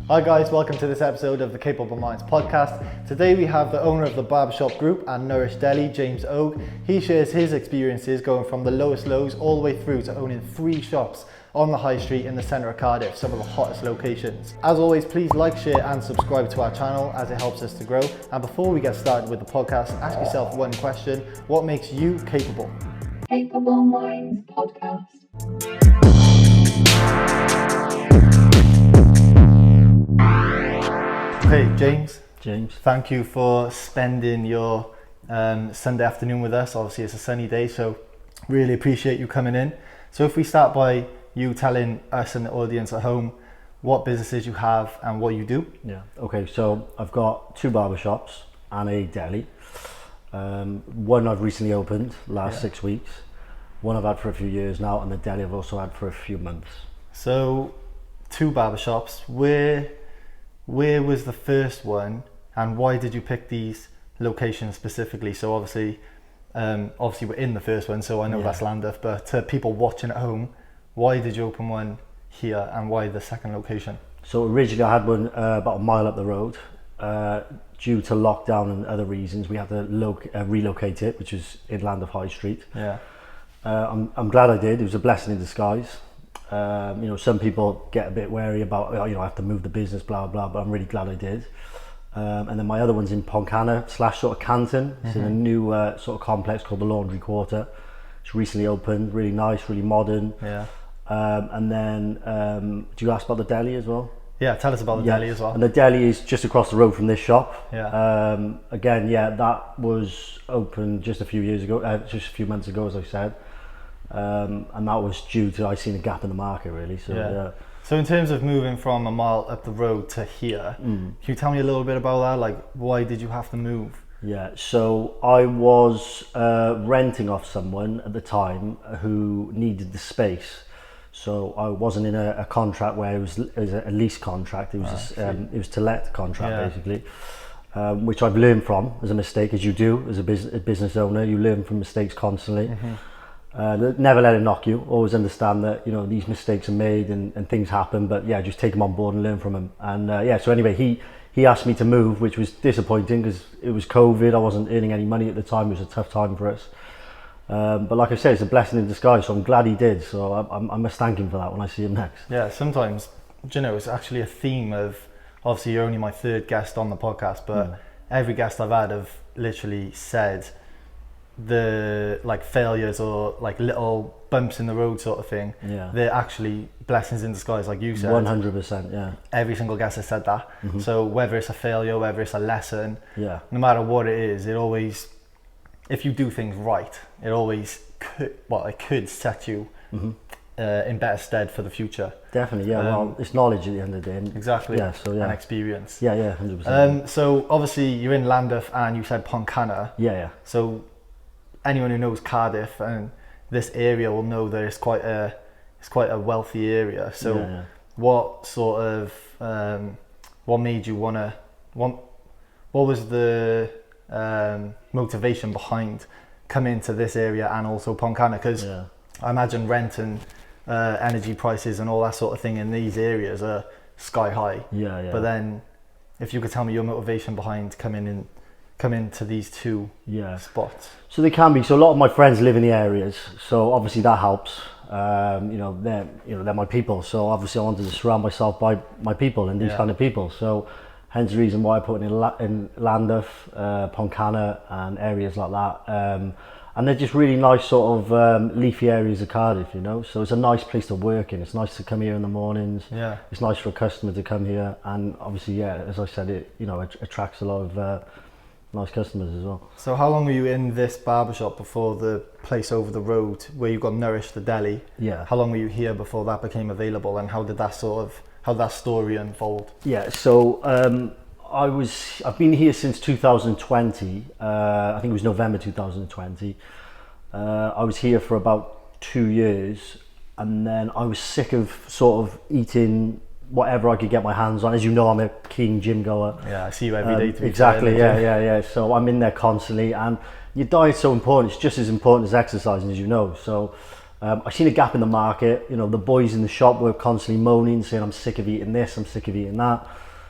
Hi guys, welcome to this episode of the Capable Minds podcast. Today we have the owner of the Barbershop Group and Nourish Deli, James Ogue. He shares his experiences going from the lowest lows all the way through to owning 3 shops on the high street in the centre of Cardiff, some of the hottest locations. As always, please like, share and subscribe to our channel as it helps us to grow. And before we get started with the podcast, ask yourself one question: what makes you capable? Capable Minds podcast. Okay, James, Thank you for spending your Sunday afternoon with us. Obviously it's a sunny day, so really appreciate you coming in. So if we start by you telling us and the audience at home what businesses you have and what you do. Yeah, okay, so I've got 2 barbershops and a deli. One I've recently opened last 6 weeks. One I've had for a few years now, and the deli I've also had for a few months. So 2 barbershops. Where was the first one, and why did you pick these locations specifically? So obviously we're in the first one, so I know that's Llandaff, but to people watching at home, why did you open one here and why the second location? So originally I had one about a mile up the road. Due to lockdown and other reasons, we had to relocate it, which is in Llandaff High Street. Yeah. I'm glad I did. It was a blessing in disguise. Some people get a bit wary about, I have to move the business, blah, blah, but I'm really glad I did. And then my other one's in Pontcanna / sort of Canton. It's in a new sort of complex called the Laundry Quarter. It's recently opened, really nice, really modern. Yeah. And then, do you ask about the deli as well? Yeah, tell us about the deli as well. And the deli is just across the road from this shop. Yeah. Again, that was opened just a few months ago, as I said. And that was due to I seen a gap in the market, really. So in terms of moving from a mile up the road to here, can you tell me a little bit about that? Like, why did you have to move? Yeah, so I was renting off someone at the time who needed the space. So I wasn't in a contract where it was a lease contract. It was it was to let contract, basically, which I've learned from as a mistake, as you do as a business owner. You learn from mistakes constantly. Never let it knock you. Always understand that these mistakes are made and things happen, but just take them on board and learn from them. And so anyway, he asked me to move, which was disappointing because it was COVID. I wasn't earning any money at the time. It was a tough time for us. But like I said, it's a blessing in disguise, so I'm glad he did. So I must thank him for that when I see him next. Yeah, sometimes, it's actually a theme of, obviously you're only my 3rd guest on the podcast, but every guest I've had have literally said the failures or little bumps in the road sort of thing, they're actually blessings in disguise, like you said. 100%, yeah. Every single guest has said that. So whether it's a failure, whether it's a lesson, no matter what it is, it always, if you do things right, it always could set you in better stead for the future. Definitely, well, it's knowledge at the end of the day. Exactly. And experience. 100%. So obviously you're in Llandaff and you said Pontcanna. So anyone who knows Cardiff and this area will know that it's quite a wealthy area. So what sort of what made you what was the motivation behind coming to this area and also Pontcanna? Because I imagine rent and energy prices and all that sort of thing in these areas are sky high. But then if you could tell me your motivation behind coming to these 2 spots. So they can be. So a lot of my friends live in the areas, so obviously that helps. They're my people. So obviously I wanted to surround myself by my people and these kind of people. So hence the reason why I put in Llandaff, Pontcanna and areas like that. And they're just really nice sort of leafy areas of Cardiff, So it's a nice place to work in. It's nice to come here in the mornings. Yeah. It's nice for a customer to come here, and obviously, as I said, it attracts a lot of nice customers as well. So how long were you in this barbershop before the place over the road where you got Nourish the Deli? Yeah. How long were you here before that became available, and how did that story unfold? Yeah. So I've been here since 2020. I think it was November 2020. I was here for about 2 years, and then I was sick of sort of eating whatever I could get my hands on. As you know, I'm a keen gym goer. Yeah, I see you every day. Exactly, yeah. So I'm in there constantly, and your diet's so important. It's just as important as exercising, as you know. So I seen a gap in the market. You know, the boys in the shop were constantly moaning, saying, I'm sick of eating this, I'm sick of eating that.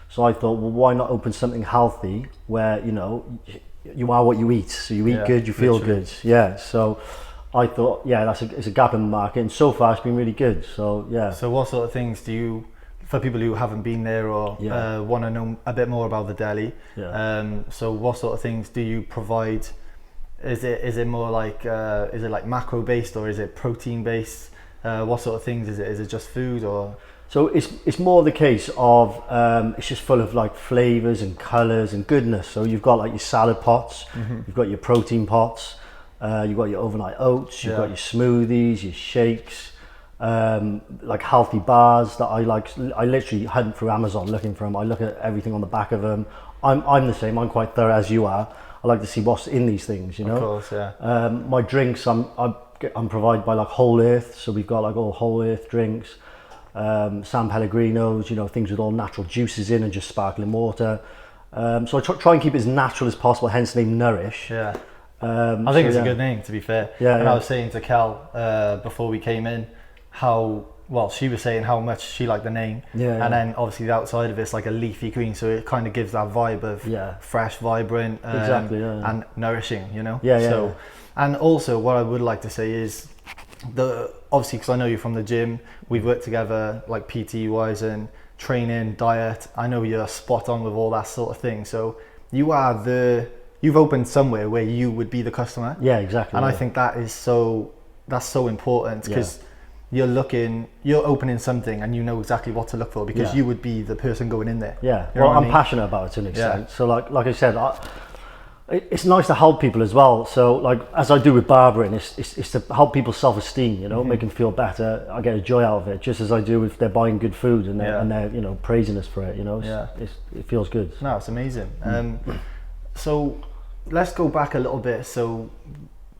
So I thought, well, why not open something healthy where, you know, you are what you eat. So you eat good, you feel good. Yeah, so I thought, yeah, it's a gap in the market, and so far it's been really good. So yeah. So what sort of things do you, for people who haven't been there or want to know a bit more about the deli, so what sort of things do you provide? Is it more like is it like macro based, or is it protein based? What sort of things is it? Is it just food, or? So it's more the case of it's just full of like flavors and colors and goodness. So you've got like your salad pots, you've got your protein pots, you've got your overnight oats, you've got your smoothies, your shakes, like healthy bars that I like. I literally hunt through Amazon looking for them. I look at everything on the back of them. I'm the same. I'm quite thorough as you are. I like to see what's in these things, you know. Of course, yeah. My drinks, I'm provided by like Whole Earth, so we've got like all Whole Earth drinks, San Pellegrinos, you know, things with all natural juices in and just sparkling water. So I try and keep it as natural as possible. Hence the name Nourish. Yeah. I think it's a good name, to be fair. Yeah. And I was saying to Cal before we came in how. Well, she was saying how much she liked the name, and then obviously the outside of it's like a leafy green, so it kind of gives that vibe of fresh, vibrant, and nourishing, you know. And also, what I would like to say is, obviously because I know you're from the gym, we've worked together like PT wise and training, diet. I know you're spot on with all that sort of thing. So you've opened somewhere where you would be the customer. Yeah, exactly. And I think that's so important because. You're opening something and you know exactly what to look for because you would be the person going in there. Yeah, well, I'm passionate about it to an extent. So like I said, it's nice to help people as well. So like as I do with barbering, it's to help people's self-esteem, you know, make them feel better. I get a joy out of it, just as I do if they're buying good food and they're you know, praising us for it, you know. It feels good. No, it's amazing. So let's go back a little bit. So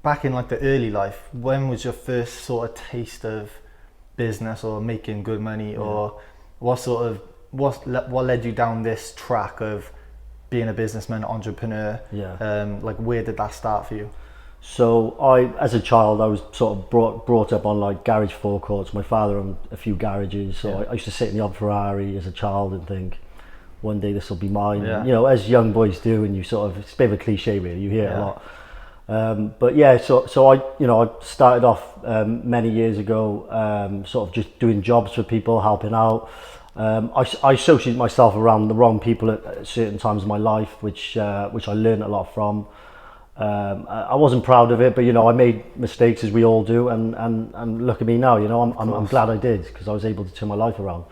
back in like the early life, when was your first sort of taste of business or making good money, or what led you down this track of being a businessman, entrepreneur? Like where did that start for you? So as a child, I was sort of brought up on like garage forecourts. My father owned a few garages, so I used to sit in the odd Ferrari as a child and think, one day this will be mine. And, you know, as young boys do, and you sort of, it's a bit of a cliche really, you hear it a lot. But yeah, so I started off many years ago, sort of just doing jobs for people, helping out. I associated myself around the wrong people at certain times of my life, which I learned a lot from. I wasn't proud of it, but you know, I made mistakes as we all do, and look at me now. You know, I'm glad I did, because I was able to turn my life around.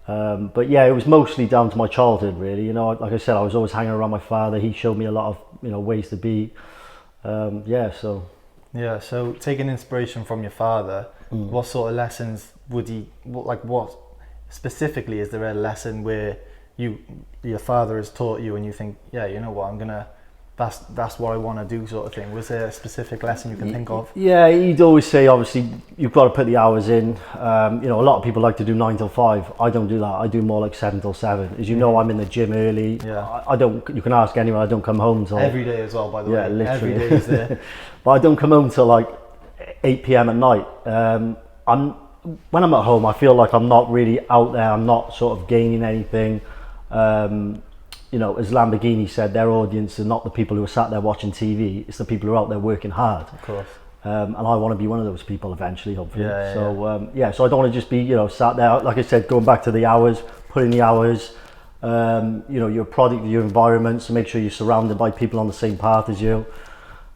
But yeah, it was mostly down to my childhood, really. You know, like I said, I was always hanging around my father. He showed me a lot of, you know, ways to be. So taking inspiration from your father, what sort of lessons would what specifically, is there a lesson where your father has taught you and you think, yeah, you know what, that's what I want to do, sort of thing? Was there a specific lesson you can think of? Yeah, he'd always say, obviously, you've got to put the hours in. You know, a lot of people like to do 9 till 5. I don't do that. I do more like 7 till 7. As you know, I'm in the gym early. I don't. You can ask anyone. I don't come home till every day as well. By the way, literally. Every day is there. But I don't come home till like 8 p.m. at night. When I'm at home, I feel like I'm not really out there. I'm not sort of gaining anything. You know, as Lamborghini said, their audience are not the people who are sat there watching TV, it's the people who are out there working hard. Of course. And I want to be one of those people eventually, hopefully. So I don't want to just be, you know, sat there, like I said, going back to the hours, put in the hours. You know, you're a product of your environment, so make sure you're surrounded by people on the same path as you.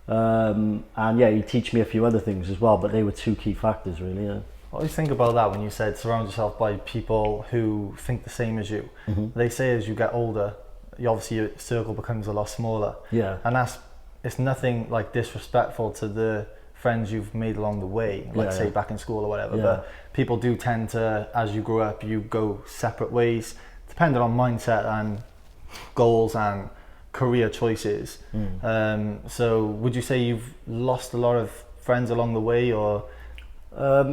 And yeah, he teach me a few other things as well, but they were 2 key factors, really. Yeah. I always think about that when you said surround yourself by people who think the same as you. They say as you get older, obviously your circle becomes a lot smaller. And it's nothing like disrespectful to the friends you've made along the way, like say back in school or whatever, but people do tend to, as you grow up, you go separate ways, depending on mindset and goals and career choices. So would you say you've lost a lot of friends along the way, or?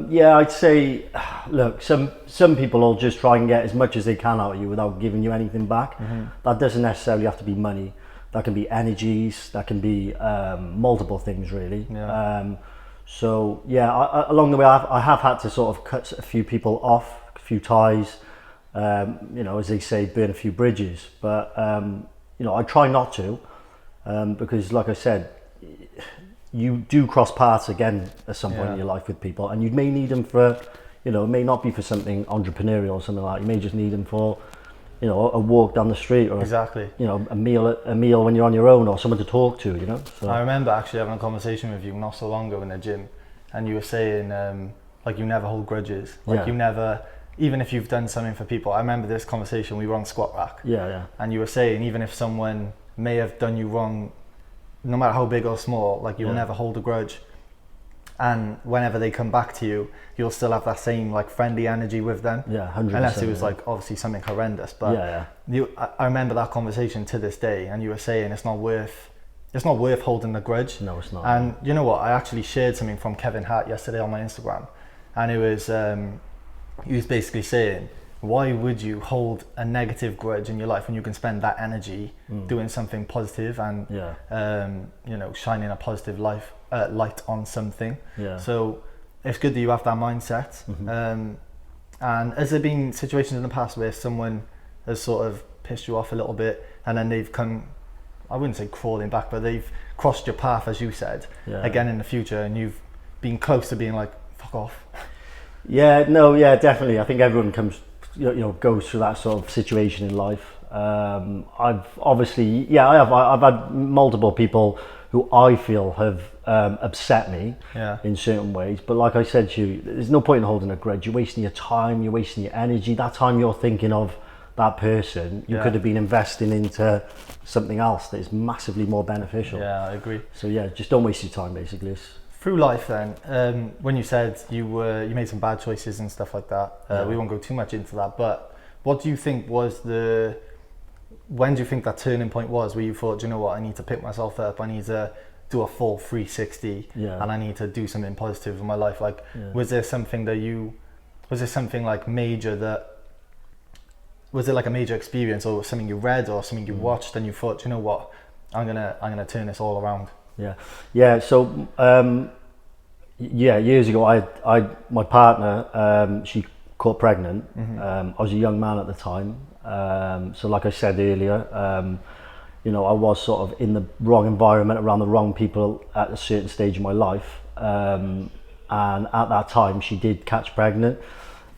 Yeah, I'd say, look, some people will just try and get as much as they can out of you without giving you anything back. That doesn't necessarily have to be money. That can be energies, that can be multiple things, really. So yeah, along the way I have had to sort of cut a few people off, a few ties, you know, as they say, burn a few bridges. But you know, I try not to, because like I said, you do cross paths again at some point in your life with people, and you may need them for, you know, it may not be for something entrepreneurial or something like that. You may just need them for, you know, a walk down the street, or you know, a meal when you're on your own, or someone to talk to, you know. So I remember actually having a conversation with you not so long ago in the gym, and you were saying like you never hold grudges, like you never, even if you've done something for people. I remember this conversation, we were on squat rack, and you were saying even if someone may have done you wrong, no matter how big or small, like you'll never hold a grudge, and whenever they come back to you, you'll still have that same like friendly energy with them. 100%. Unless it was like obviously something horrendous. But I remember that conversation to this day, and you were saying it's not worth holding the grudge. No, it's not. And you know what? I actually shared something from Kevin Hart yesterday on my Instagram, and it was he was basically saying, why would you hold a negative grudge in your life when you can spend that energy doing something positive and you know, shining a positive light on something. So it's good that you have that mindset. And has there been situations in the past where someone has sort of pissed you off a little bit, and then they've come, I wouldn't say crawling back, but they've crossed your path, as you said, again in the future, and you've been close to being like, fuck off? Definitely. I think everyone comes, you know, goes through that sort of situation in life. I've obviously, I've had multiple people who I feel have upset me in certain ways. But like I said to you, there's no point in holding a grudge. You're wasting your time, you're wasting your energy. That time you're thinking of that person, you could have been investing into something else that is massively more beneficial. Yeah, I agree. So yeah, just don't waste your time, basically. Through life then, when you said you made some bad choices and stuff like that, we won't go too much into that, but what do you think was when do you think that turning point was where you thought, you know what, I need to pick myself up, I need to do a full 360 and I need to do something positive in my life? Like, was there something like major was it like a major experience, or something you read or something you watched and you thought, you know what, I'm gonna turn this all around? So years ago, my partner, she caught pregnant. I was a young man at the time. So like I said earlier, you know, I was sort of in the wrong environment around the wrong people at a certain stage of my life. And at that time, she did catch pregnant.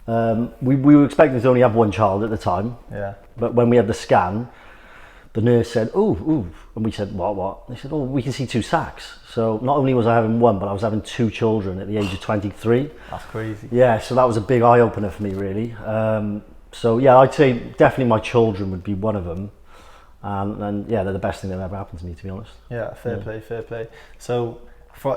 We were expecting to only have one child at the time. But when we had the scan, the nurse said, ooh, and we said, what? They said, we can see 2 sacs. So not only was I having one, but I was having 2 children at the age of 23. That's crazy. Yeah, so that was a big eye-opener for me, really. So yeah, I'd say definitely my children would be one of them. And yeah, they're the best thing that ever happened to me, to be honest. Yeah, fair play. So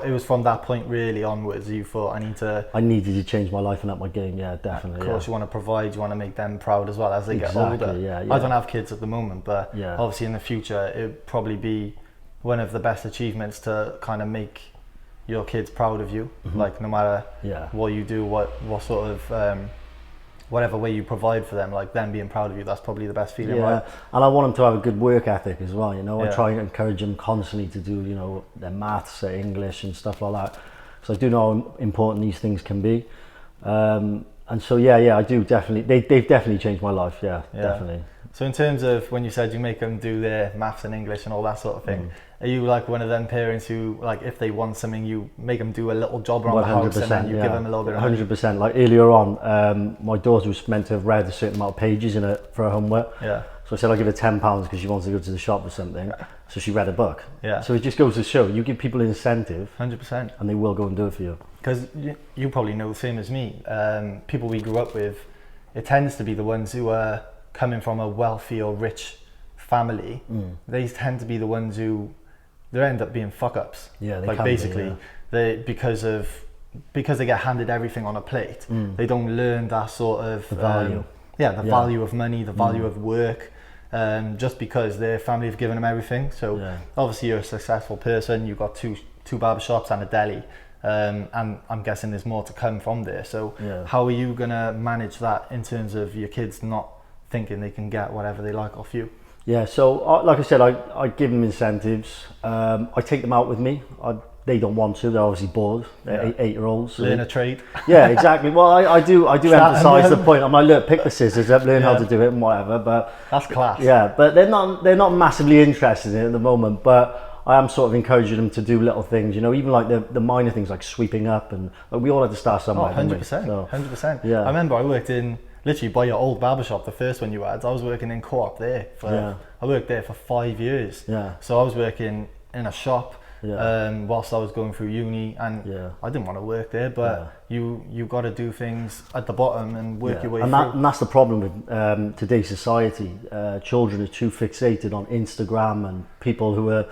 it was from that point really onwards you thought, I needed to change my life and up my game. Yeah, definitely. Of course, yeah. You want to provide, you want to make them proud as well as they get older. I don't have kids at the moment, but obviously in the future it would probably be one of the best achievements to kind of make your kids proud of you. Like, no matter what you do, what sort of whatever way you provide for them, like them being proud of you, that's probably the best feeling, right? And I want them to have a good work ethic as well, you know. I try and encourage them constantly to do, you know, their maths, their English and stuff like that, because I do know how important these things can be. And so I do definitely, they've definitely changed my life. Definitely. So in terms of when you said you make them do their maths and English and all that sort of thing, are you like one of them parents who, like, if they want something, you make them do a little job around the house and then you give them a little bit of money? 100%. Like earlier on, my daughter was meant to have read a certain amount of pages for her homework. So I said I'll give her £10 because she wants to go to the shop or something. So she read a book. So it just goes to show, you give people an incentive, 100%, and they will go and do it for you. Because you probably know the same as me. People we grew up with, it tends to be the ones who are coming from a wealthy or rich family. They tend to be the ones who they end up being fuck ups. They because they get handed everything on a plate. They don't learn that sort of value. Value of money, the value of work. Just because their family have given them everything. So obviously you're a successful person. You've got two barbershops and a deli. And I'm guessing there's more to come from there. So how are you gonna manage that in terms of your kids not thinking they can get whatever they like off you? So like I said, I give them incentives. I take them out with me. I they don't want to. They're obviously bored. They're 8-year-olds. Learn a trade. Yeah, exactly. Well, I do emphasise the point. I'm like, look, pick the scissors up, learn how to do it and whatever. But that's class. Yeah, but they're not massively interested in it at the moment. But I am sort of encouraging them to do little things, you know, even like the minor things like sweeping up, and like, we all had to start somewhere. 100%. 100%. Yeah. I remember I worked in literally by your old barbershop, the first one you had. I was working in Co-op there. I worked there for 5 years. Yeah. So I was working in a shop. Whilst I was going through uni, and I didn't want to work there, but you got to do things at the bottom and work your way through. And that's the problem with today's society. Children are too fixated on Instagram and people who are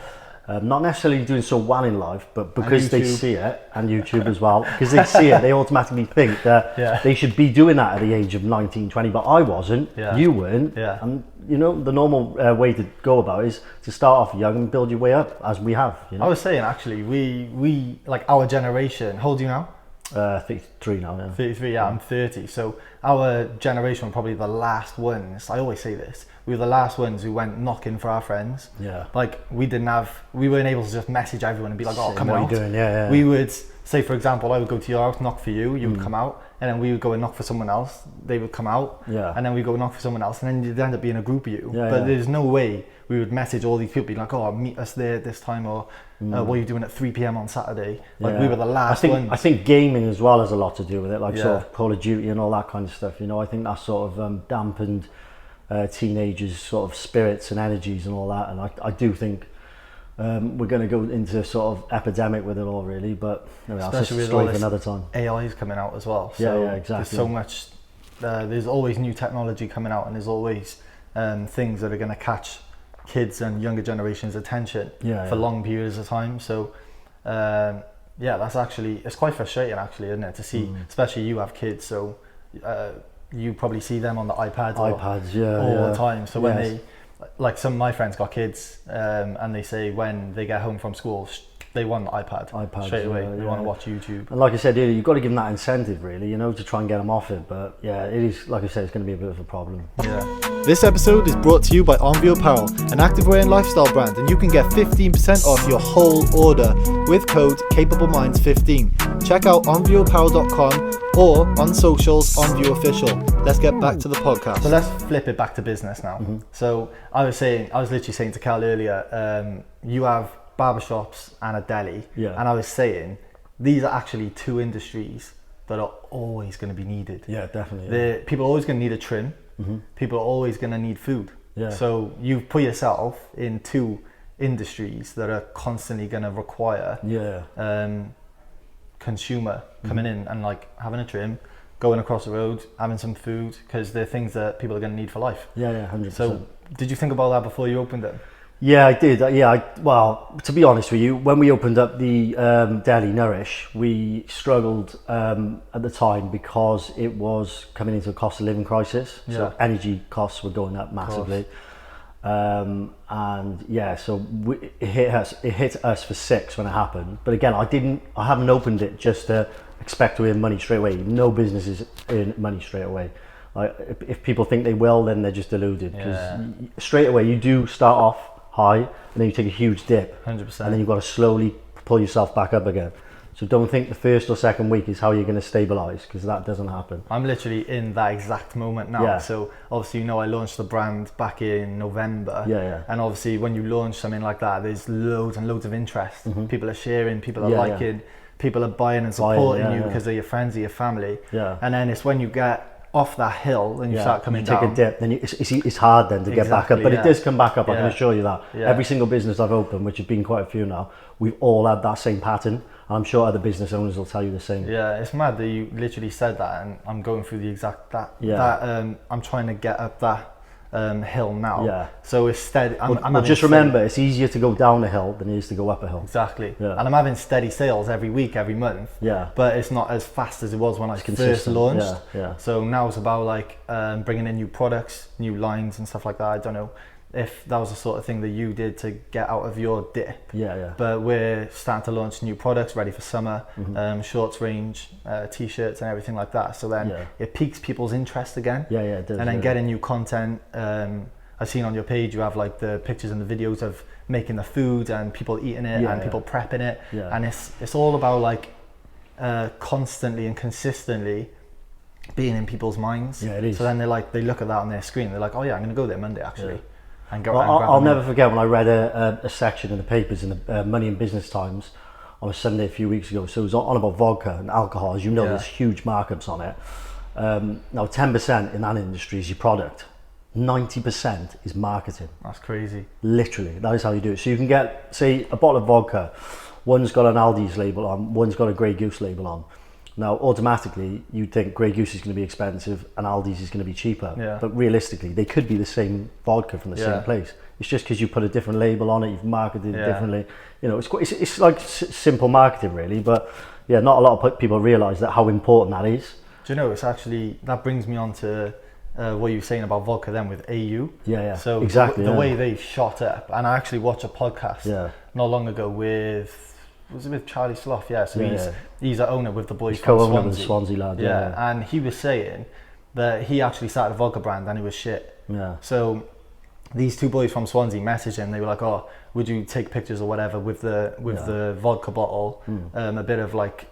not necessarily doing so well in life, but because they see it, and YouTube as well, because they see it, they automatically think that they should be doing that at the age of 19, 20, but I wasn't, you weren't, and you know, the normal way to go about it is to start off young and build your way up, as we have. You know? I was saying, actually, we like our generation, how old are you now? 33 now, yeah. 33, I'm 30. So our generation were probably the last ones, I always say this, we were the last ones who went knocking for our friends. Yeah. Like, we weren't able to just message everyone and be like, oh, come out. What are you doing? Yeah. We would, say for example, I would go to your house, knock for you, you would come out, and then we would go and knock for someone else, they would come out, and then we'd go knock for someone else, and then you'd end up being a group of you. But there's no way we would message all these people, be like, oh, meet us there this time, or what are you doing at 3 p.m. on Saturday? Like, we were the last ones. I think gaming as well has a lot to do with it, like sort of Call of Duty and all that kind of stuff. You know, I think that sort of dampened teenagers' sort of spirits and energies and all that. And I do think we're going to go into sort of epidemic with it all, really. But anyway, that's just a story for another time. AI is coming out as well. So exactly. There's so much. There's always new technology coming out, and there's always things that are going to catch kids and younger generations' attention for long periods of time. So that's actually, it's quite frustrating actually, isn't it, to see, especially you have kids, so you probably see them on the iPads all the time. So when they, like some of my friends got kids, and they say when they get home from school, they want the iPad straight away. They want to watch YouTube. And like I said earlier, you've got to give them that incentive, really, you know, to try and get them off it. But yeah, it is, like I said, it's going to be a bit of a problem. This episode is brought to you by Envio Apparel, an activewear and lifestyle brand, and you can get 15% off your whole order with code CapableMinds15. Check out envioapparel.com or on socials, Envio Official. Let's get back to the podcast. So let's flip it back to business now. So I was literally saying to Cal earlier, you have barbershops and a deli, and I was saying these are actually two industries that are always going to be needed. Yeah, definitely. People are always going to need a trim. People are always going to need food. So you've put yourself in two industries that are constantly going to require consumer coming in and like having a trim, going across the road, having some food, because they're things that people are going to need for life. 100%. So did you think about that before you opened it? Yeah, I did. Well, to be honest with you, when we opened up the deli Nourish, we struggled at the time because it was coming into a cost of living crisis. So energy costs were going up massively. So it hit us for 6 when it happened. But again, I haven't opened it just to expect to earn money straight away. No businesses earn money straight away. Like, if people think they will, then they're just deluded. Because straight away you do start off high, and then you take a huge dip, 100%, and then you've got to slowly pull yourself back up again. So don't think the first or second week is how you're going to stabilize, because that doesn't happen. I'm literally in that exact moment now. So obviously, you know, I launched the brand back in November, and obviously when you launch something like that, there's loads and loads of interest. People are sharing, people are liking, people are buying and supporting you because they're your friends, they're your family. And then it's when you get off that hill and you start coming down. Take a dip, then it's hard then to get back up, but it does come back up. I can assure you that. Every single business I've opened, which have been quite a few now, we've all had that same pattern, and I'm sure other business owners will tell you the same. It's mad that you literally said that, and I'm going through the exact I'm trying to get up that hill now. So it's steady. But just remember, it's easier to go down a hill than it is to go up a hill. Exactly. And I'm having steady sales every week, every month. But it's not as fast as it was when I first launched. So now it's about like bringing in new products, new lines and stuff like that. I don't know if that was the sort of thing that you did to get out of your dip. But we're starting to launch new products ready for summer, shorts range, t-shirts and everything like that. So then it piques people's interest again. It does. And then getting new content. I've seen on your page you have like the pictures and the videos of making the food and people eating it and people prepping it, and it's all about like constantly and consistently being in people's minds. Yeah, it is. So then they look at that on their screen, they're like, oh yeah, I'm going to go there Monday actually. And go. Well, I'll never forget when I read a section in the papers in the Money and Business Times on a Sunday a few weeks ago. So it was on about vodka and alcohol. As you know, there's huge markups on it. Now 10% in that industry is your product. 90% is marketing. That's crazy. Literally, that is how you do it. So you can get, say, a bottle of vodka. One's got an Aldi's label on, one's got a Grey Goose label on. Now, automatically, you'd think Grey Goose is going to be expensive and Aldi's is going to be cheaper. Yeah. But realistically, they could be the same vodka from the same place. It's just because you put a different label on it, you've marketed it differently. You know, it's like simple marketing, really. But yeah, not a lot of people realise that how important that is. Do you know, it's actually, that brings me on to what you were saying about vodka then with AU. Yeah. So exactly, the way they shot up, and I actually watched a podcast not long ago with Charlie Slough? Yeah, so he's the owner with the boys from co-owner Swansea. with the Swansea lad. Yeah, and he was saying that he actually started a vodka brand and it was shit. Yeah. So these two boys from Swansea messaged him. They were like, "Oh, would you take pictures or whatever with the vodka bottle, a bit of like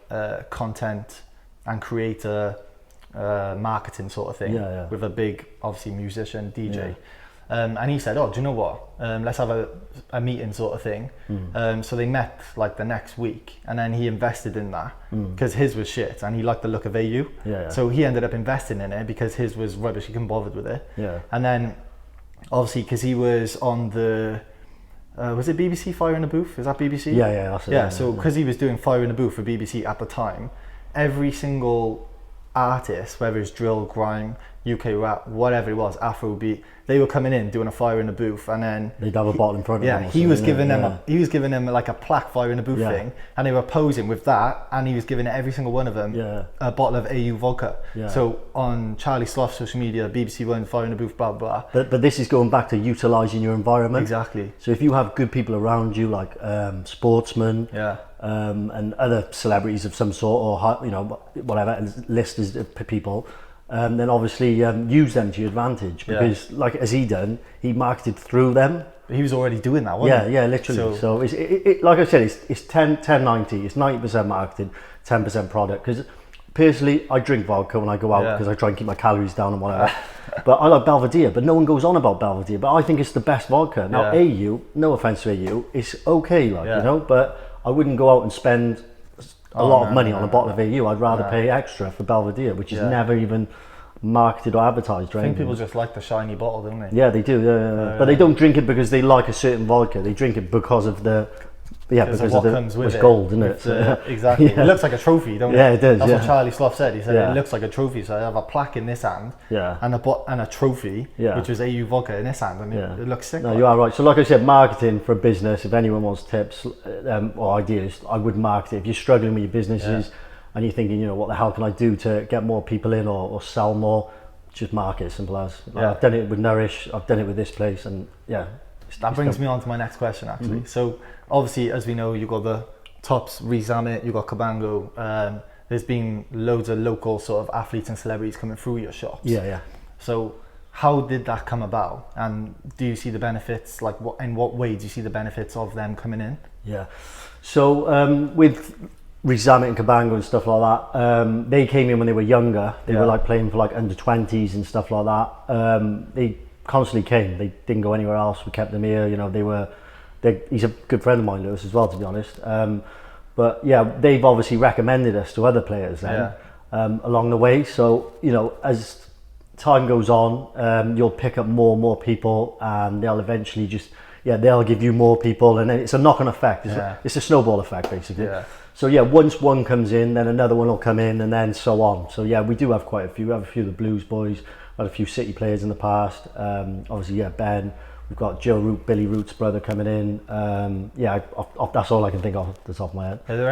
content and creator marketing sort of thing with a big, obviously, musician DJ." And he said, "Oh, do you know what? Let's have a meeting sort of thing." So they met like the next week, and then he invested in that because his was shit, and he liked the look of AU. So he ended up investing in it because his was rubbish. He couldn't bother with it. And then, obviously, because he was on the was it BBC Fire in the Booth? Is that BBC? Yeah, that's it. Yeah. So because he was doing Fire in the Booth for BBC at the time, every single artist, whether it's drill, grime, UK rap, whatever it was, Afrobeat, they were coming in doing a Fire in the Booth, and then they'd have a bottle in front of them. He was giving them like a plaque Fire in the Booth thing, and they were posing with that, and he was giving every single one of them a bottle of AU vodka. So on Charlie Slough's social media, BBC One, Fire in the Booth, blah blah. But this is going back to utilising your environment. Exactly. So if you have good people around you, like sportsmen, and other celebrities of some sort, or whatever list is people. Then obviously use them to your advantage, because like as he done, he marketed through them. He was already doing that, wasn't he? Yeah, literally. So it's like I said, it's 10-90. It's 90% marketing, 10% product. Because personally, I drink vodka when I go out because I try and keep my calories down and whatever. But I like Belvedere, but no one goes on about Belvedere. But I think it's the best vodka. Now AU, no offense to AU, it's okay, but I wouldn't go out and spend a lot of money on a bottle of AU. I'd rather pay extra for Belvedere, which is never even marketed or advertised. I think people just like the shiny bottle, don't they? Yeah, they do. But they don't drink it because they like a certain vodka. They drink it because of because of what comes with it. Gold, isn't it? Exactly. It looks like a trophy, don't it? Yeah, it does. That's what Charlie Slough said. He said it looks like a trophy. So I have a plaque in this hand, and a trophy, which was AU vodka in this hand, and it looks sick. No, you are right. So, like I said, marketing for a business. If anyone wants tips or ideas, I would market it. If you're struggling with your businesses and you're thinking, what the hell can I do to get more people in or sell more, just market. Simple as. I've done it with Nourish. I've done it with this place, and that brings me on to my next question, actually. So obviously, as we know, you've got the Tops, Reece Zammit, you've got Cabango. There's been loads of local sort of athletes and celebrities coming through your shops. Yeah. So how did that come about? And do you see the benefits, like in what way do you see the benefits of them coming in? Yeah. So with Reece Zammit and Cabango and stuff like that, they came in when they were younger. They were like playing for like under 20s and stuff like that. They constantly came. They didn't go anywhere else. We kept them here. He's a good friend of mine, Lewis, as well, to be honest. But they've obviously recommended us to other players then along the way. So as time goes on, you'll pick up more and more people, and they'll eventually they'll give you more people, and then it's a knock-on effect. It's a snowball effect, basically. So once one comes in, then another one will come in, and then so on. So we do have quite a few. We have a few of the Blues boys, had a few City players in the past. Obviously, Ben. We've got Joe Root, Billy Root's brother coming in. That's all I can think of off the top of my head. Are there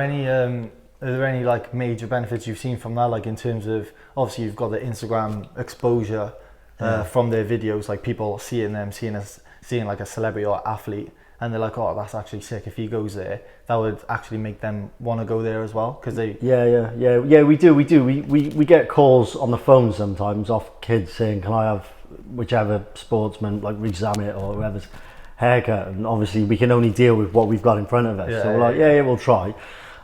any like major benefits you've seen from that? Like in terms of, obviously you've got the Instagram exposure from their videos, like people seeing like a celebrity or athlete, and they're like, oh, that's actually sick. If he goes there, that would actually make them want to go there as well, because they. We do. We get calls on the phone sometimes off kids saying, can I have whichever sportsman, like Reece Zammit or whoever's haircut, and obviously we can only deal with what we've got in front of us. Yeah, so we're like, yeah, we'll try.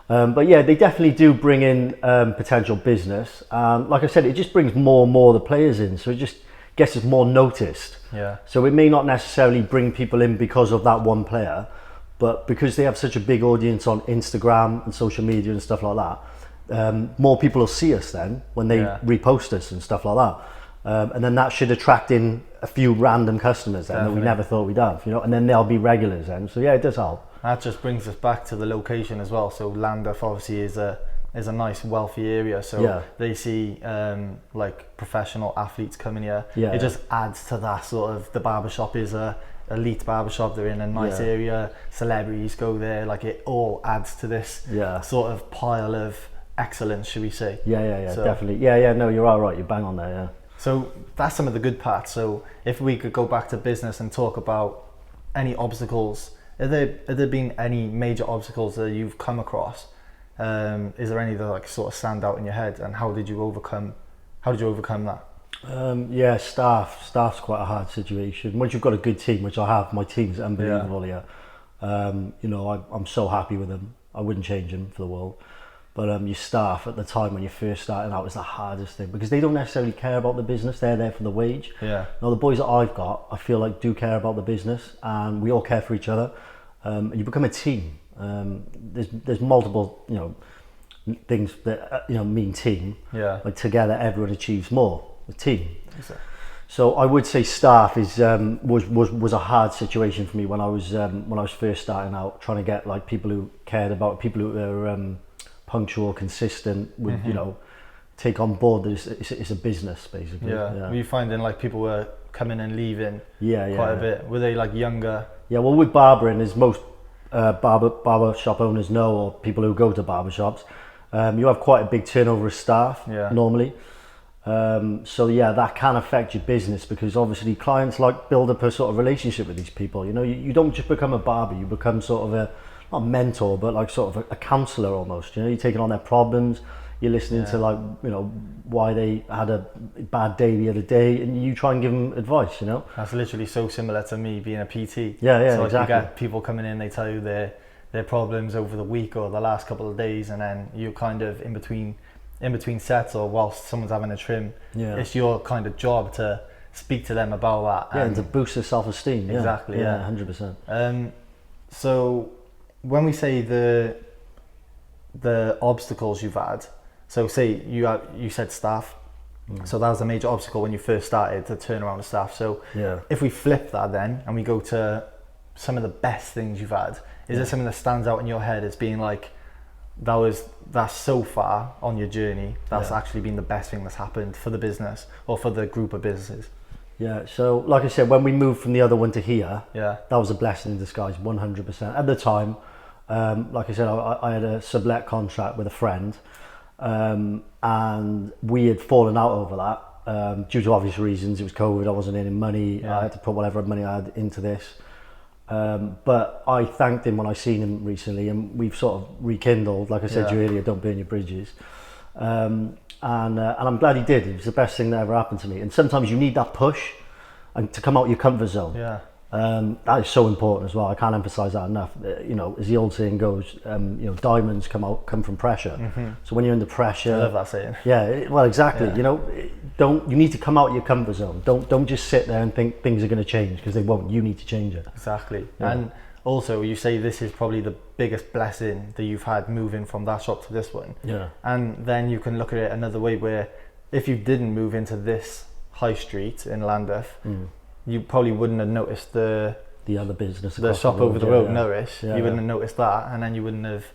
But yeah, they definitely do bring in potential business. Like I said, it just brings more and more of the players in, so it just gets us more noticed. Yeah. So it may not necessarily bring people in because of that one player, but because they have such a big audience on Instagram and social media and stuff like that, more people will see us then when they repost us and stuff like that. And then that should attract in a few random customers then that we never thought we'd have, you know, and then they'll be regulars then. So yeah, it does help. That just brings us back to the location as well. So Llandaff obviously is a nice wealthy area, so they see like professional athletes coming here. It just adds to that sort of, the barbershop is a elite barbershop, they're in a nice area, celebrities go there, like it all adds to this sort of pile of excellence, should we say. So, definitely. No, you're all right, you're bang on there. Yeah, so that's some of the good parts. So if we could go back to business and talk about any obstacles, have there been any major obstacles that you've come across? Is there any that like sort of stand out in your head, and how did you overcome that? Staff's quite a hard situation. Once you've got a good team, which I have, my team's unbelievable here. You know, I'm so happy with them. I wouldn't change them for the world. But your staff at the time when you're first starting out was the hardest thing, because they don't necessarily care about the business, they're there for the wage. Now the boys that I've got, I feel like do care about the business, and we all care for each other, and you become a team. There's multiple, you know, things that you know mean team. Like together everyone achieves more. The team. Exactly. So I would say staff is was a hard situation for me when I was first starting out, trying to get like people who cared about, people who were punctual, consistent, would you know, take on board that it's a business basically. Were you finding like people were coming and leaving quite a bit? Were they like younger? Well, with barbering, as most barbershop owners know, or people who go to barbershops, you have quite a big turnover of staff normally. So that can affect your business, because obviously clients like build up a sort of relationship with these people. You know, you don't just become a barber, you become sort of not a mentor, but like sort of a counsellor almost. You know, you're taking on their problems, you're listening to like, you know, why they had a bad day the other day, and you try and give them advice, you know. That's literally so similar to me being a PT. So like you get people coming in, they tell you their problems over the week or the last couple of days, and then you're kind of in between sets or whilst someone's having a trim, it's your kind of job to speak to them about that. And to boost their self-esteem. Exactly. 100%. So when we say the obstacles you've had, so say you said staff, so that was a major obstacle when you first started, to turn around the staff. So if we flip that then and we go to some of the best things you've had, is there something that stands out in your head as being like, that's so far on your journey, that's actually been the best thing that's happened for the business or for the group of businesses? So like I said, when we moved from the other one to here, that was a blessing in disguise, 100%. At the time, like I said, I had a sublet contract with a friend, and we had fallen out over that due to obvious reasons. It was COVID, I wasn't earning money, I had to put whatever money I had into this. But I thanked him when I seen him recently, and we've sort of rekindled. Like I said to you earlier, don't burn your bridges. And I'm glad he did. It was the best thing that ever happened to me. And sometimes you need that push and to come out of your comfort zone. That is so important as well. I can't emphasize that enough. You know, as the old saying goes, you know, diamonds come from pressure. So when you're under pressure, I love that saying. Well, exactly. You know, you need to come out of your comfort zone. Don't just sit there and think things are going to change, because they won't. You need to change it. Exactly. And also, you say this is probably the biggest blessing that you've had, moving from that shop to this one. And then you can look at it another way, where if you didn't move into this high street in Llandaff, you probably wouldn't have noticed the other business, the shop over the road, Nourish. You wouldn't have noticed that, and then you wouldn't have.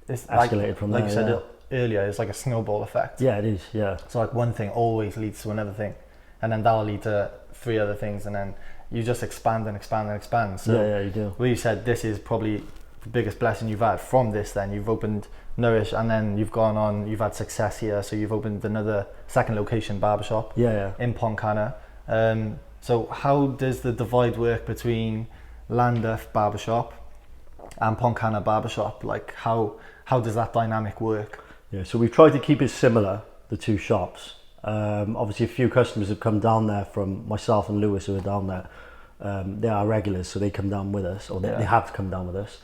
It's escalated from there. Like you said earlier, it's like a snowball effect. It is. So like one thing always leads to another thing, and then that'll lead to 3 other things, and then you just expand and expand and expand. So you do. Well, you said this is probably the biggest blessing you've had from this. Then you've opened Nourish, and then you've gone on. You've had success here, so you've opened another second location barbershop. In Pontcanna. So how does the divide work between Llandaff Barbershop and Pontcanna Barbershop? Like how does that dynamic work? So we've tried to keep it similar, the two shops, Obviously, a few customers have come down there from myself and Lewis, who are down there. They are regulars, so they come down with us, or they have to come down with us.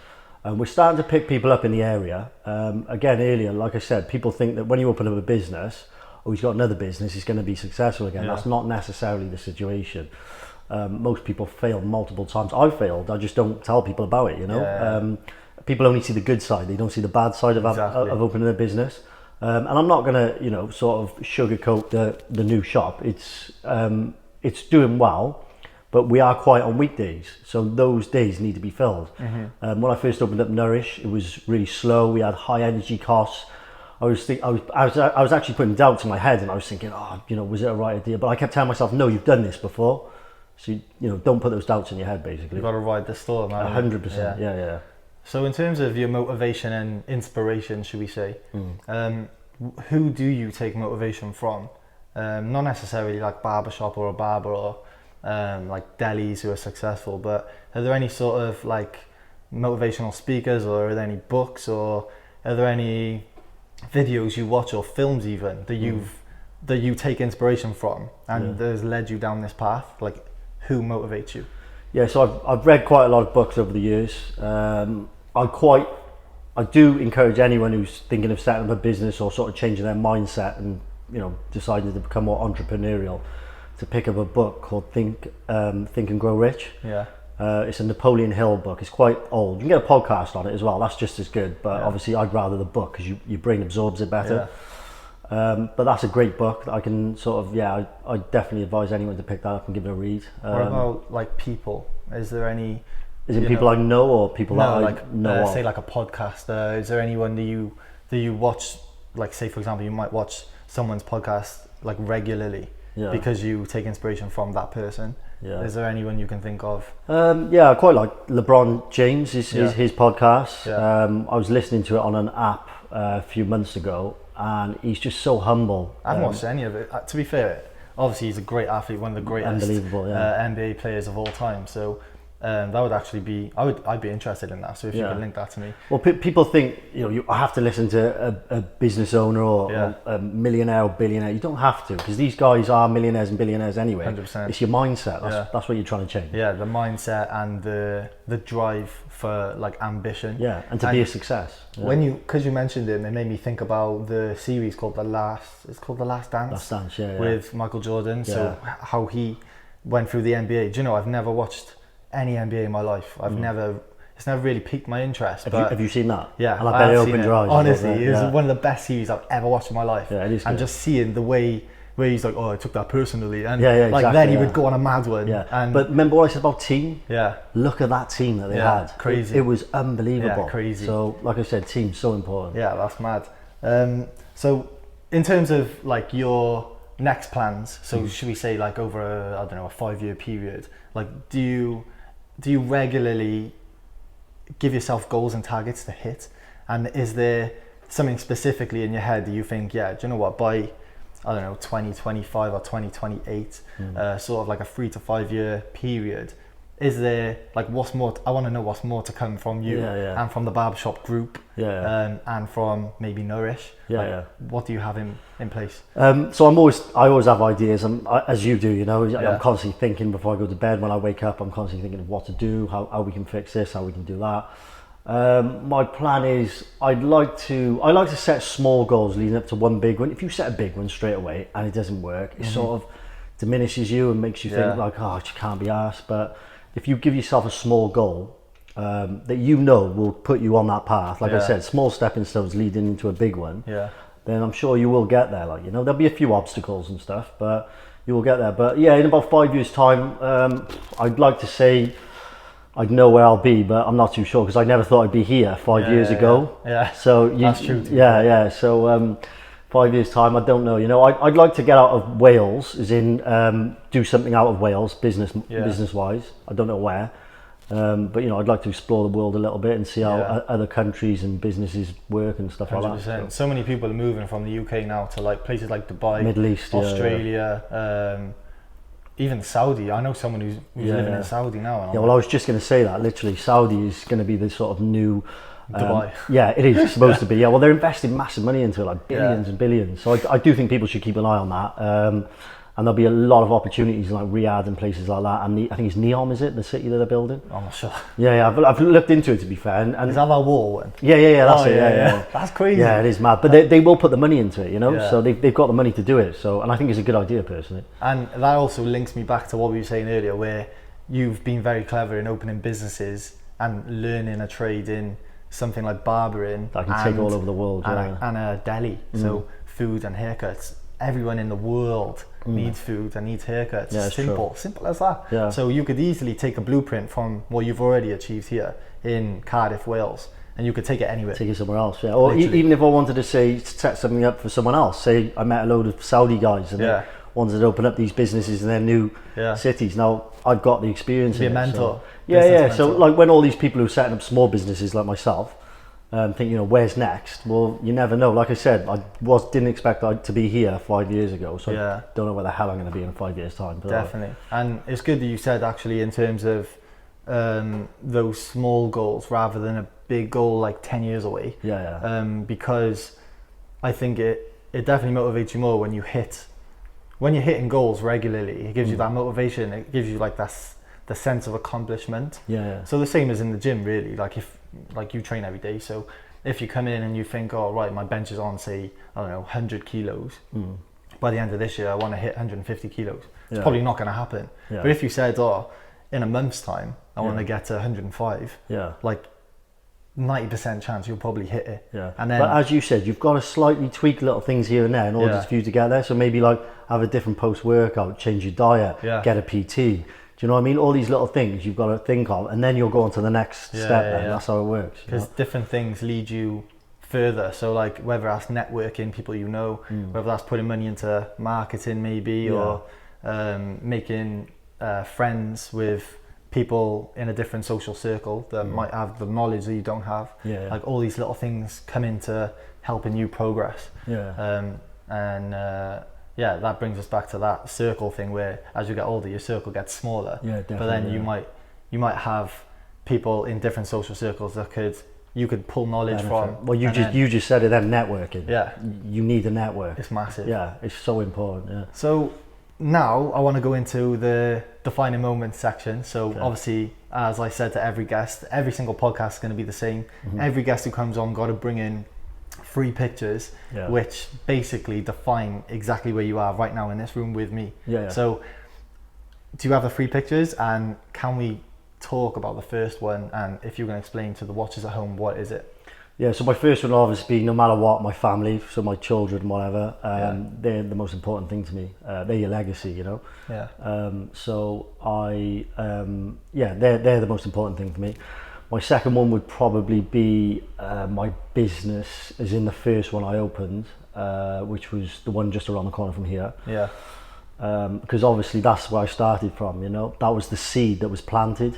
We're starting to pick people up in the area. Again, earlier, like I said, people think that when you open up a business, or he's got another business, he's going to be successful again. That's not necessarily the situation. Most people fail multiple times. I failed. I just don't tell people about it, you know. People only see the good side. They don't see the bad side of opening a business. And I'm not going to, you know, sort of sugarcoat the new shop. It's doing well, but we are quiet on weekdays, so those days need to be filled. When I first opened up Nourish, it was really slow. We had high energy costs. I was actually putting doubts in my head, and I was thinking, oh, you know, was it a right idea? But I kept telling myself, no, you've done this before, so you know, don't put those doubts in your head. Basically, you've got to ride the storm. 100%. Yeah. So in terms of your motivation and inspiration, should we say, who do you take motivation from? Not necessarily like barbershop or a barber or like delis who are successful, but are there any sort of like motivational speakers, or are there any books, or are there any videos you watch or films even that you take inspiration from and that has led you down this path? Like, who motivates you? Yeah, so I've read quite a lot of books over the years. I do encourage anyone who's thinking of setting up a business or sort of changing their mindset and, you know, deciding to become more entrepreneurial, to pick up a book called Think and Grow Rich. It's a Napoleon Hill book. It's quite old. You can get a podcast on it as well. That's just as good. But obviously, I'd rather the book because your brain absorbs it better. But that's a great book that I can sort of, I definitely advise anyone to pick that up and give it a read. What about like people? Is there any? Is it people I know or people that I know? Say like a podcaster. Is there anyone that you watch? Like, say for example, you might watch someone's podcast like regularly because you take inspiration from that person. Is there anyone you can think of? I quite like LeBron James. His podcast. I was listening to it on an app a few months ago, and he's just so humble. I haven't watched any of it. To be fair, obviously he's a great athlete, one of the greatest NBA players of all time. So that would actually be, I'd be interested in that. So if you could link that to me. Well, people think, you know, I have to listen to a business owner or a millionaire or billionaire. You don't have to, because these guys are millionaires and billionaires anyway. 100%. It's your mindset. That's what you're trying to change. Yeah, the mindset and the drive for like ambition. Yeah, and to be a success. Because you mentioned it made me think about the series called The Last Dance. With Michael Jordan. So how he went through the NBA. Do you know, I've never watched any NBA in my life. It's never really piqued my interest. Have you seen that? Yeah, and I bet it opened your eyes. Honestly, it was one of the best series I've ever watched in my life. Yeah, it is good. And just seeing the way where he's like, oh, I took that personally, and exactly, then he would go on a mad one. But remember what I said about team? Yeah. Look at that team that they had. Crazy. It was unbelievable. Yeah, crazy. So, like I said, team's so important. Yeah, that's mad. So, in terms of like your next plans, so should we say like over a 5-year period? Like, do you regularly give yourself goals and targets to hit? And is there something specifically in your head that you think, do you know what, by 2025 or 2028, sort of like a 3 to 5 year period, is there like what's more? I want to know what's more to come from you and from the Barbershop Group, and from maybe Nourish. What do you have in place? So I always have ideas, as you do. You know, I'm constantly thinking before I go to bed. When I wake up, I'm constantly thinking of what to do, how we can fix this, how we can do that. My plan is I like to set small goals leading up to one big one. If you set a big one straight away and it doesn't work, it sort of diminishes you and makes you think like, oh, you can't be arsed. But if you give yourself a small goal that you know will put you on that path, like I said, small stepping stones leading into a big one, then I'm sure you will get there. Like, you know, there'll be a few obstacles and stuff, but you will get there. But yeah, in about 5 years' time, I'd like to say I'd know where I'll be, but I'm not too sure because I never thought I'd be here 5 years ago. So that's true. So 5 years' time, I don't know. You know, I'd like to get out of Wales, as in do something out of Wales, business-wise. I don't know where, but you know, I'd like to explore the world a little bit and see how other countries and businesses work and stuff 100%. Like that. So many people are moving from the UK now to like places like Dubai, Middle East, Australia. even Saudi. I know someone who's living in Saudi now. Yeah, well, I was just going to say that. Literally, Saudi is going to be the sort of new Dubai. Yeah, it is supposed to be. Yeah, well, they're investing massive money into it, like billions and billions. So I do think people should keep an eye on that. And there'll be a lot of opportunities in like Riyadh and places like that. And I think it's Neom, is it, the city that they're building? I'm not sure. Yeah, I've looked into it, to be fair. And is that that wall one? Yeah, that's it. Yeah. That's crazy. Yeah, it is mad. But they will put the money into it, you know. So they've got the money to do it. So, and I think it's a good idea, personally. And that also links me back to what we were saying earlier, where you've been very clever in opening businesses and learning a trade in something like barbering. That can take all over the world. And a deli. So food and haircuts. Everyone in the world needs food and needs haircuts. Yeah, simple as that. Yeah. So you could easily take a blueprint from what you've already achieved here in Cardiff, Wales, and you could take it anywhere. Take it somewhere else, yeah. Or even if I wanted to set something up for someone else, say I met a load of Saudi guys and they wanted to open up these businesses in their new cities. Now I've got the experience. Be a mentor. So like when all these people who are setting up small businesses like myself, think, you know, where's next? Well, you never know. Like I said, I didn't expect to be here 5 years ago, so I don't know where the hell I'm going to be in 5 years' time. But definitely. And it's good that you said, actually, in terms of those small goals rather than a big goal like 10 years away. Because I think it definitely motivates you more when you're hitting goals regularly. It gives you that motivation. It gives you like the sense of accomplishment. So the same as in the gym, really. Like you train every day, so if you come in and you think, oh right, my bench is on, say, I don't know, 100 kilos, by the end of this year I want to hit 150 kilos, it's probably not going to happen. But if you said, oh, in a month's time I want to get to 105, like 90% chance you'll probably hit it. And then, but as you said, you've got to slightly tweak little things here and there in order for you to get there. So maybe like have a different post-workout, change your diet, get a PT. Do you know what I mean? All these little things you've got to think of, and then you'll go on to the next step. That's how it works. Because different things lead you further. So like whether that's networking, people you know, whether that's putting money into marketing maybe, or making friends with people in a different social circle that might have the knowledge that you don't have. Like all these little things come into helping you progress. That brings us back to that circle thing, where as you get older your circle gets smaller. But then you might have people in different social circles that you could pull knowledge from. Well, you just said it then, networking. You need a network. It's massive. It's so important. So now I want to go into the defining moments section. So obviously, as I said to every guest, every single podcast is going to be the same. Every guest who comes on got to bring in 3 pictures which basically define exactly where you are right now in this room with me. So do you have the 3 pictures, and can we talk about the first one, and if you're going to explain to the watchers at home, what is it? So my first one will obviously be, no matter what, my family, so my children, whatever, they're the most important thing to me. They're your legacy, you know. So they're the most important thing for me. My second one would probably be my business, as in the first one I opened, which was the one just around the corner from here. Because obviously that's where I started from, you know. That was the seed that was planted.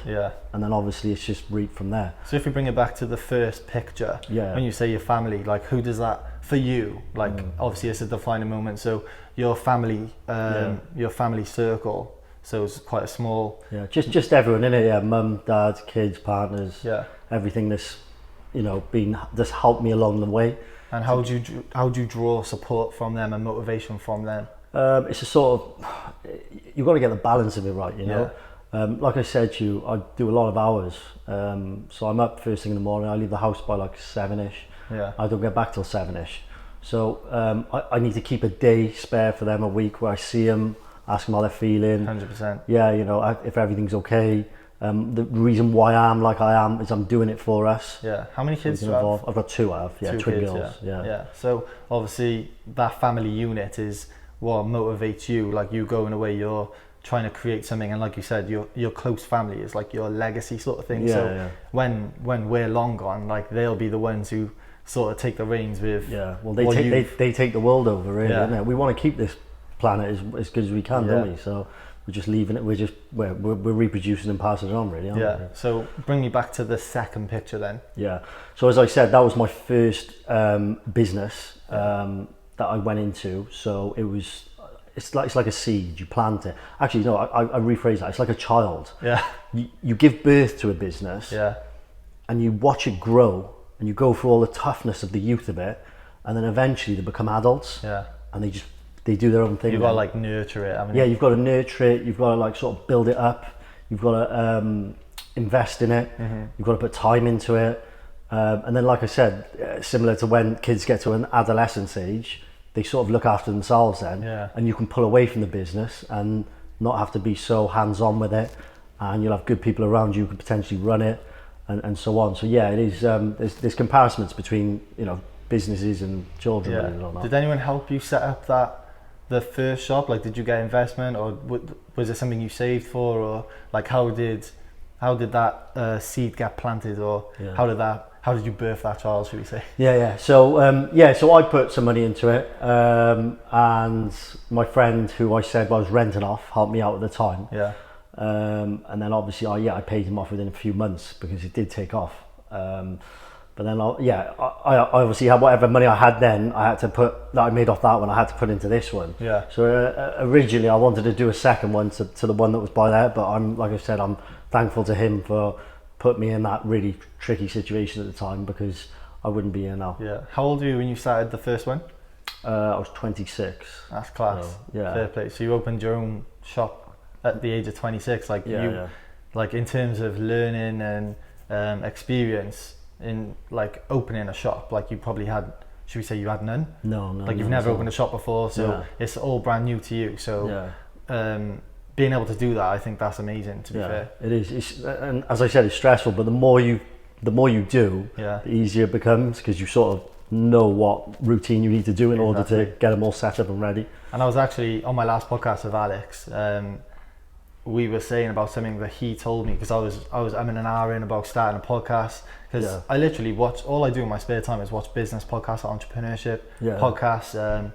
And then obviously it's just reaped from there. So if we bring it back to the first picture, when you say your family, like who does that for you? Like obviously it's a defining moment. So your family, your family circle. So it's quite a small... just everyone in it, mum, dad, kids, partners, everything that's, you know, just helped me along the way. And how do you draw support from them and motivation from them? It's a sort of, you've got to get the balance of it right, you know. Like I said to you, I do a lot of hours. So I'm up first thing in the morning, I leave the house by like 7ish. I don't get back till 7ish. So I need to keep a day spare for them a week where I see them, ask them how they're feeling. 100%. You know, if everything's okay. The reason why I am like I am is I'm doing it for us. How many kids do you have? I've got 2. I have. 2 twin kids, girls. So obviously that family unit is what motivates you. Like you going away, you're trying to create something, and like you said, your close family is like your legacy sort of thing. When we're long gone, like they'll be the ones who sort of take the reins with. Well, they take the world over, really. Isn't it? We want to keep this planet as good as we can, don't we? So we're just leaving it. We're reproducing and passing it on, really. Aren't we? So bring me back to the second picture then. So as I said, that was my first business that I went into. So it's like a seed. You plant it. Actually, no, I rephrase that. It's like a child. Yeah. You give birth to a business. Yeah. And you watch it grow, and you go through all the toughness of the youth of it, and then eventually they become adults. Yeah. And they do their own thing. You've got to like nurture it, haven't you? Yeah, you've got to nurture it. You've got to like sort of build it up. You've got to invest in it. You've got to put time into it. And then, like I said, similar to when kids get to an adolescence age, they sort of look after themselves then. Yeah. And you can pull away from the business and not have to be so hands-on with it. And you'll have good people around you who can potentially run it and so on. So yeah, it is. There's comparisons between, you know, businesses and children. Yeah. Really, Did anyone help you set up the first shop? Like, did you get investment, or was it something you saved for, or like how did that seed get planted, or how did you birth that child, should we say? Yeah. So so I put some money into it, and my friend who I said I was renting off helped me out at the time. Yeah. And then obviously I paid him off within a few months because it did take off. But then I obviously had whatever money I had then, I had to put that I made off that one, I had to put into this one. Yeah. So originally I wanted to do a second one to the one that was by there, but like I said, I'm thankful to him for put me in that really tricky situation at the time, because I wouldn't be here now. Yeah. How old were you when you started the first one? I was 26. That's class. So, yeah. Fair play. So you opened your own shop at the age of 26. Like like in terms of learning and experience in like opening a shop, like you probably had, should we say you had none? No. Like you've never opened a shop before, so it's all brand new to you. So being able to do that, I think that's amazing, to be fair. It is. And as I said, it's stressful, but the more you do, the easier it becomes, because you sort of know what routine you need to do in order to get them all set up and ready. And I was actually on my last podcast with Alex. We were saying about something that he told me, because I was umming and ahhing about starting a podcast, because I literally watch, all I do in my spare time is watch business podcasts, entrepreneurship podcasts,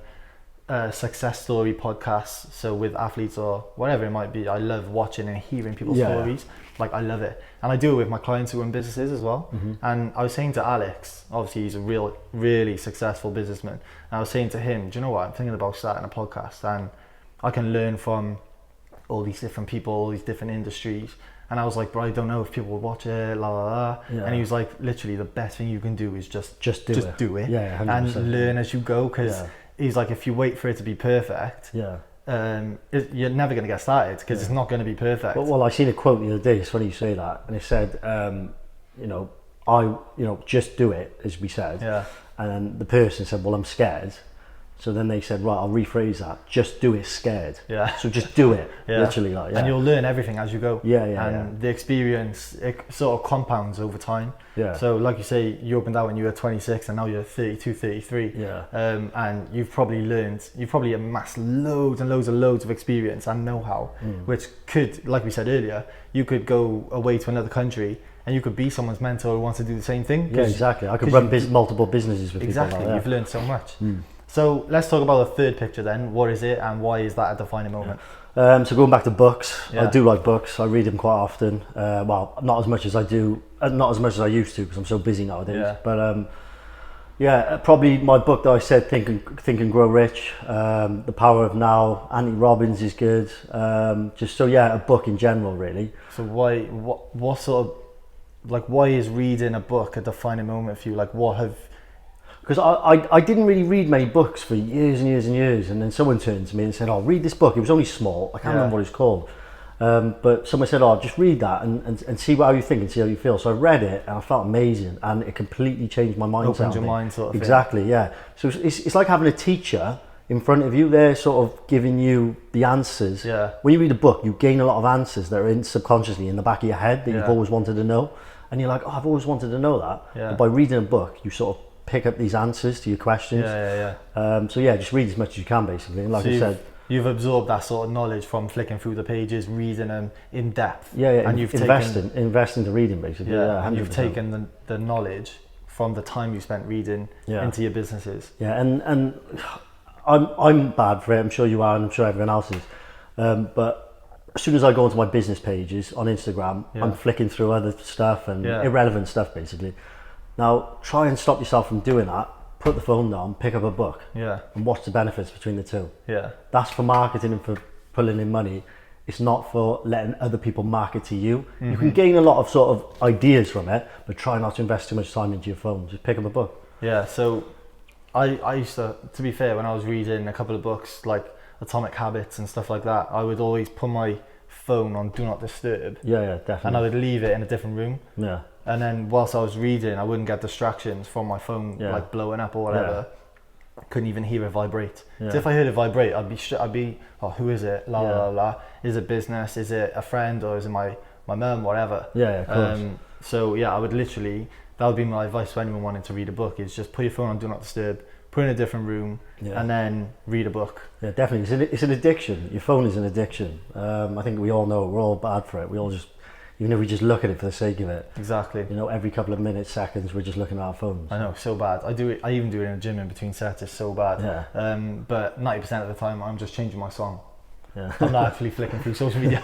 success story podcasts, so with athletes or whatever it might be. I love watching and hearing people's stories. Like, I love it, and I do it with my clients who run businesses as well. And I was saying to Alex, obviously he's a really successful businessman, and I was saying to him, do you know what, I'm thinking about starting a podcast, and I can learn from all these different people, all these different industries. And I was like, but I don't know if people will watch it, and he was like, literally the best thing you can do is just do it, and learn as you go, because he's like, if you wait for it to be perfect, you're never going to get started, because it's not going to be perfect. Well, I seen a quote the other day, it's funny you say that, and it said, just do it, as we said, and then the person said, well, I'm scared. So then they said, right, I'll rephrase that. Just do it scared. Yeah. So just do it, literally, like. And you'll learn everything as you go. And the experience, it sort of compounds over time. Yeah. So like you say, you opened out when you were 26, and now you're 32, 33. Yeah. And you've probably amassed loads and loads of experience and know-how, which could, like we said earlier, you could go away to another country and you could be someone's mentor who wants to do the same thing. Yeah, exactly. I could run multiple businesses with people like that. Exactly. You've learned so much. So let's talk about the third picture then. What is it, and why is that a defining moment? So going back to books, I do like books. I read them quite often. Well, not as much as I used to, because I'm so busy nowadays. Yeah. But probably my book that I said, Think and Grow Rich, The Power of Now. Anthony Robbins is good. A book in general, really. So what sort of, like, why is reading a book a defining moment for you? Like, what have... Because I didn't really read many books for years and years and years, and then someone turned to me and said, read this book. It was only small, I can't remember what it's called, but someone said, just read that and see how you think and see how you feel. So I read it and I felt amazing, and it completely changed my mindset. Opened your mind, sort of. Exactly, yeah. So it's like having a teacher in front of you. They're sort of giving you the answers. Yeah. When you read a book, you gain a lot of answers that are subconsciously in the back of your head that you've always wanted to know, and you're like, I've always wanted to know that. Yeah. But by reading a book, you sort of pick up these answers to your questions. Just read as much as you can, basically. And like I said, you've absorbed that sort of knowledge from flicking through the pages, reading them in depth. And you've invest into reading, basically. And you've taken the knowledge from the time you spent reading into your businesses. And I'm bad for it. I'm sure you are, and I'm sure everyone else is. But as soon as I go onto my business pages on Instagram, I'm flicking through other stuff and irrelevant stuff, basically. Now, try and stop yourself from doing that, put the phone down, pick up a book, and watch the benefits between the two. Yeah. That's for marketing and for pulling in money. It's not for letting other people market to you. You can gain a lot of sort of ideas from it, but try not to invest too much time into your phone. Just pick up a book. Yeah, so I used to be fair, when I was reading a couple of books like Atomic Habits and stuff like that, I would always put my phone on Do Not Disturb. Yeah, definitely. And I would leave it in a different room. Yeah. And then whilst I was reading, I wouldn't get distractions from my phone like blowing up or whatever. Couldn't even hear it vibrate. So if I heard it vibrate, I'd be, oh, who is it? La la la. Is it business? Is it a friend? Or is it my mum? Whatever. Yeah, of course. So yeah, I would literally, that would be my advice to anyone wanting to read a book, is just put your phone on Do Not Disturb, put it in a different room, and then read a book. Yeah, definitely. It's an addiction. Your phone is an addiction. I think we all know we're all bad for it. We all just, even if we just look at it for the sake of it. Exactly. You know, every couple of minutes, seconds, we're just looking at our phones. I know, so bad. I do it. I even do it in the gym in between sets. It's so bad. Yeah. But 90% of the time, I'm just changing my song. Yeah. I'm not actually flicking through social media.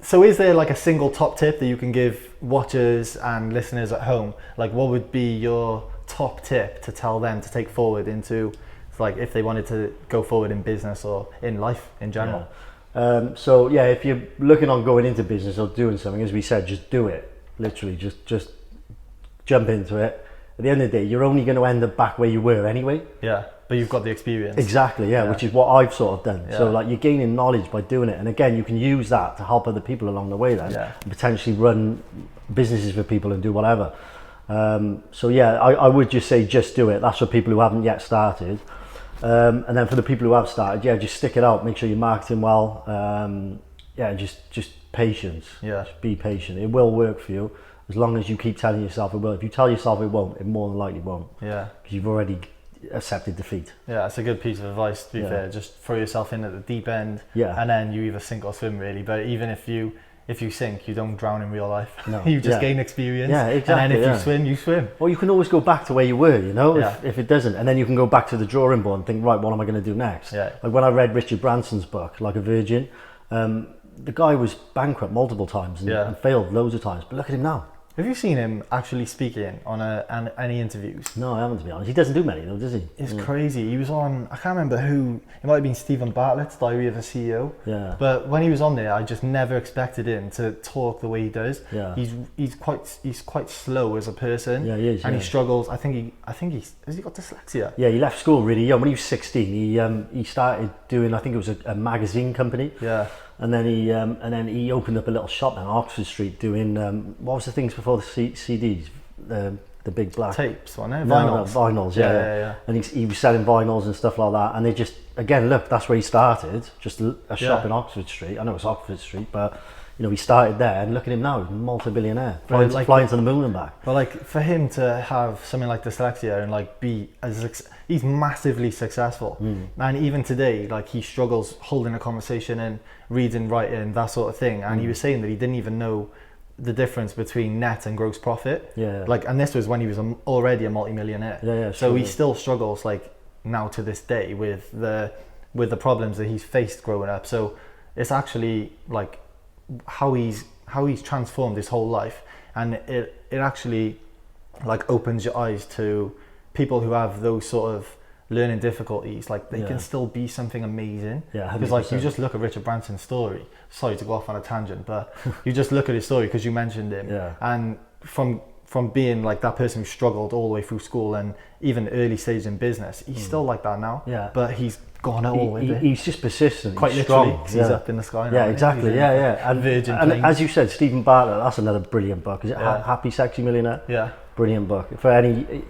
So is there like a single top tip that you can give watchers and listeners at home? Like, what would be your top tip to tell them to take forward into, like, if they wanted to go forward in business or in life in general? Yeah. So yeah, if you're looking on going into business or doing something, as we said, just do it. Literally, just jump into it. At the end of the day, you're only going to end up back where you were anyway. Yeah, but you've got the experience. Exactly, yeah, which is what I've sort of done. Yeah. So like, you're gaining knowledge by doing it, and again, you can use that to help other people along the way then, and potentially run businesses for people and do whatever. So yeah, I would just say just do it. That's for people who haven't yet started. And then for the people who have started, just stick it out. Make sure you're marketing well. Just patience. Yeah. Just be patient. It will work for you as long as you keep telling yourself it will. If you tell yourself it won't, it more than likely won't. Yeah. Because you've already accepted defeat. Yeah, that's a good piece of advice, to be fair. Just throw yourself in at the deep end. Yeah. And then you either sink or swim, really. But even if you sink, you don't drown in real life. No. You just gain experience. Yeah, exactly. And then if you swim, you swim. Well, you can always go back to where you were, you know, if it doesn't. And then you can go back to the drawing board and think, right, what am I going to do next? Yeah. Like when I read Richard Branson's book, Like a Virgin, the guy was bankrupt multiple times and failed loads of times. But look at him now. Have you seen him actually speaking on any interviews? No, I haven't, to be honest. He doesn't do many though, does he? It's crazy. He was on, I can't remember who, it might have been Stephen Bartlett's Diary of a CEO. Yeah. But when he was on there, I just never expected him to talk the way he does. Yeah. He's quite slow as a person. Yeah, he is. And he struggles. I think he's has he got dyslexia? Yeah, he left school really young. When he was 16, he started doing, I think it was a magazine company. Yeah. And then he opened up a little shop on Oxford Street doing what was the things before the CDs, the big black tapes, wasn't it? Vinyls. No, vinyls, yeah. And he was selling vinyls and stuff like that. And they just, again, look, that's where he started, just a shop in Oxford Street. I know it's Oxford Street, but you know, he started there, and look at him now, he's a multi-billionaire, flying to the moon and back. But like, for him to have something like dyslexia and like be he's massively successful. And even today, like, he struggles holding a conversation and reading, writing, that sort of thing. And he was saying that he didn't even know the difference between net and gross profit. Yeah. Like, and this was when he was already a multi-millionaire. Yeah. So he still struggles, like, now to this day with the problems that he's faced growing up. So it's actually like how he's transformed his whole life, and it actually like opens your eyes to people who have those sort of learning difficulties. Like, they can still be something amazing. Yeah, because like, you just look at Richard Branson's story. Sorry to go off on a tangent, but you just look at his story because you mentioned him. Yeah. And from being like that person who struggled all the way through school and even early stage in business, he's still like that now. Yeah. But he's gone all with it. He's just persistent. Quite literally, he's up in the sky now. Yeah, exactly. Yeah. And Virgin and as you said, Stephen Bartlett, that's another brilliant book. Is it Happy Sexy Millionaire? Yeah. Brilliant book. For any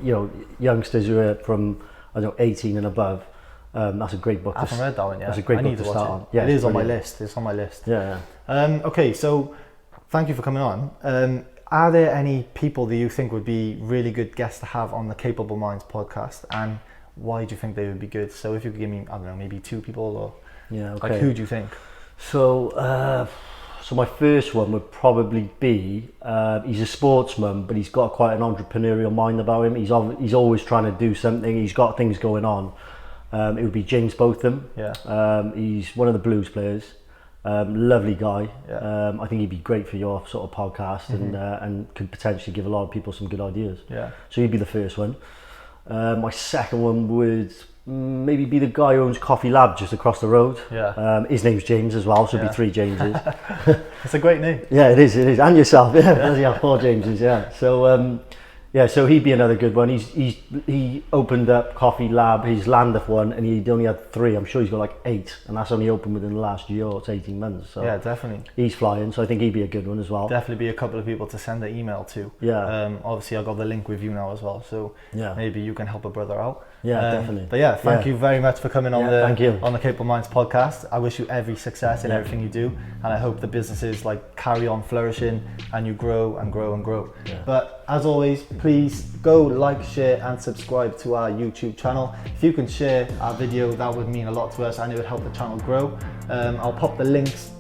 youngsters who are from 18 and above, that's a great book. I haven't read that one yet. That's a great book to start on. Yeah, it is on my list. It's on my list. Yeah. Okay, so thank you for coming on. Are there any people that you think would be really good guests to have on the Capable Minds podcast, and why do you think they would be good? So if you could give me, I don't know, maybe 2 people, or like, who do you think? So my first one would probably be, he's a sportsman, but he's got quite an entrepreneurial mind about him. He's always trying to do something. He's got things going on. It would be James Botham. Yeah. He's one of the blues players. Lovely guy. Yeah. I think he'd be great for your sort of podcast, and could potentially give a lot of people some good ideas. Yeah. So he'd be the first one. My second one would maybe be the guy who owns Coffee Lab just across the road. Yeah. His name's James as well, so it'll be 3 Jameses. It's a great name. Yeah, it is, and yourself, yeah, 4 Jameses, yeah. So, so he'd be another good one. He opened up Coffee Lab, his Llandaff one, and he'd only had 3. I'm sure he's got like 8, and that's only opened within the last year or 18 months. So yeah, definitely. He's flying, so I think he'd be a good one as well. Definitely be a couple of people to send the email to. Yeah. Obviously, I got the link with you now as well, so maybe you can help a brother out. Yeah, definitely. But yeah, thank you very much for coming on thank you. on the Capable Minds podcast. I wish you every success in everything you do, and I hope the businesses like carry on flourishing and you grow and grow and grow. Yeah. But as always, please go like, share, and subscribe to our YouTube channel. If you can share our video, that would mean a lot to us, and it would help the channel grow. I'll pop the links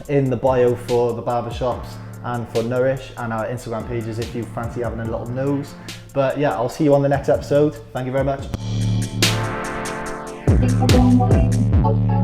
in the bio for the barbershops and for Nourish and our Instagram pages if you fancy having a little nose. But yeah, I'll see you on the next episode. Thank you very much. Capable Minds Podcast.